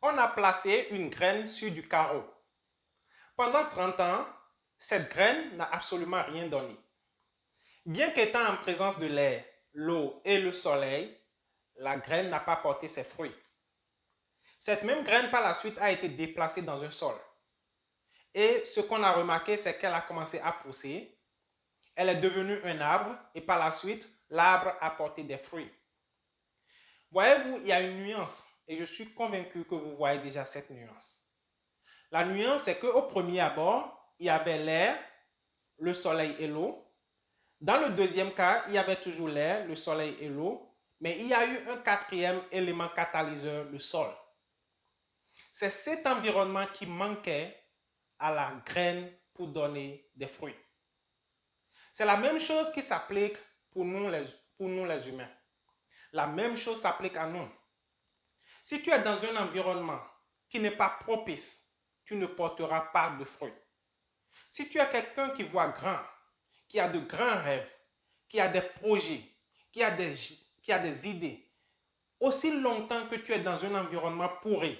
On a placé une graine sur du carreau. Pendant 30 ans, cette graine n'a absolument rien donné. Bien qu'étant en présence de l'air, l'eau et le soleil, la graine n'a pas porté ses fruits. Cette même graine par la suite a été déplacée dans un sol. Et ce qu'on a remarqué, c'est qu'elle a commencé à pousser. Elle est devenue un arbre et par la suite, l'arbre a porté des fruits. Voyez-vous, il y a une nuance et je suis convaincu que vous voyez déjà cette nuance. La nuance, c'est qu'au premier abord, il y avait l'air, le soleil et l'eau. Dans le deuxième cas, il y avait toujours l'air, le soleil et l'eau, mais il y a eu un quatrième élément catalyseur, le sol. C'est cet environnement qui manquait à la graine pour donner des fruits. C'est la même chose qui s'applique pour nous les humains. La même chose s'applique à nous. Si tu es dans un environnement qui n'est pas propice, tu ne porteras pas de fruits. Si tu es quelqu'un qui voit grand, qui a de grands rêves, qui a des projets, qui a des idées, aussi longtemps que tu es dans un environnement pourri,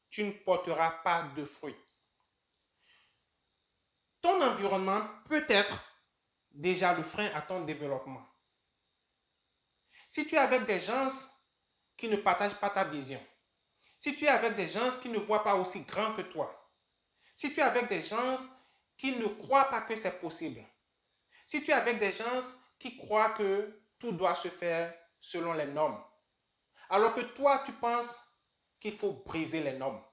tu ne porteras pas de fruits. Ton environnement peut être déjà le frein à ton développement. Si tu es avec des gens qui ne partagent pas ta vision, si tu es avec des gens qui ne voient pas aussi grand que toi, si tu es avec des gens qui ne croient pas que c'est possible, si tu es avec des gens qui croient que tout doit se faire selon les normes, alors que toi, tu penses qu'il faut briser les normes.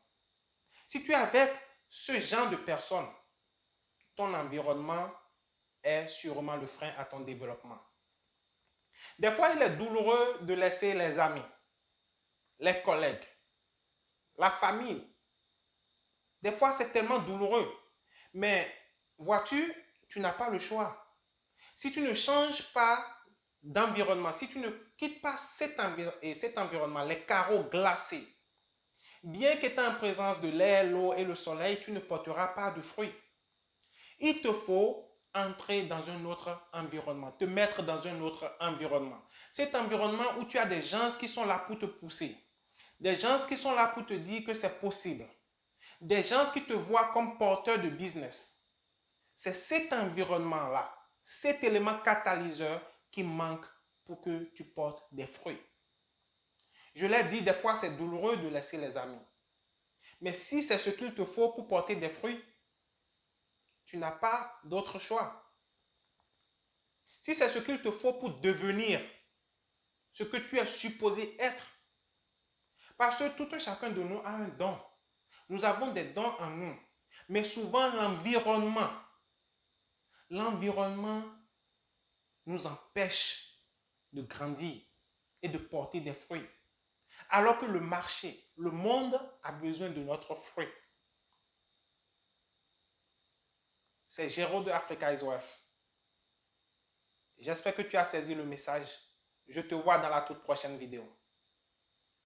Si tu es avec ce genre de personnes, ton environnement est sûrement le frein à ton développement. Des fois, il est douloureux de laisser les amis, les collègues, la famille. Des fois, c'est tellement douloureux. Mais vois-tu, tu n'as pas le choix. Si tu ne changes pas d'environnement, si tu ne quittes pas cet environnement, les carreaux glacés, bien qu'étant en présence de l'air, l'eau et le soleil, tu ne porteras pas de fruits. Il te faut entrer dans un autre environnement, te mettre dans un autre environnement. Cet environnement où tu as des gens qui sont là pour te pousser, des gens qui sont là pour te dire que c'est possible, des gens qui te voient comme porteur de business. C'est cet environnement-là, cet élément catalyseur qui manque pour que tu portes des fruits. Je l'ai dit, des fois c'est douloureux de laisser les amis. Mais si c'est ce qu'il te faut pour porter des fruits, tu n'as pas d'autre choix. Si c'est ce qu'il te faut pour devenir ce que tu es supposé être, parce que tout un chacun de nous a un don. Nous avons des dons en nous. Mais souvent l'environnement nous empêche de grandir et de porter des fruits. Alors que le marché, le monde a besoin de notre fruit. C'est Géraud de Africa is Worth. J'espère que tu as saisi le message. Je te vois dans la toute prochaine vidéo.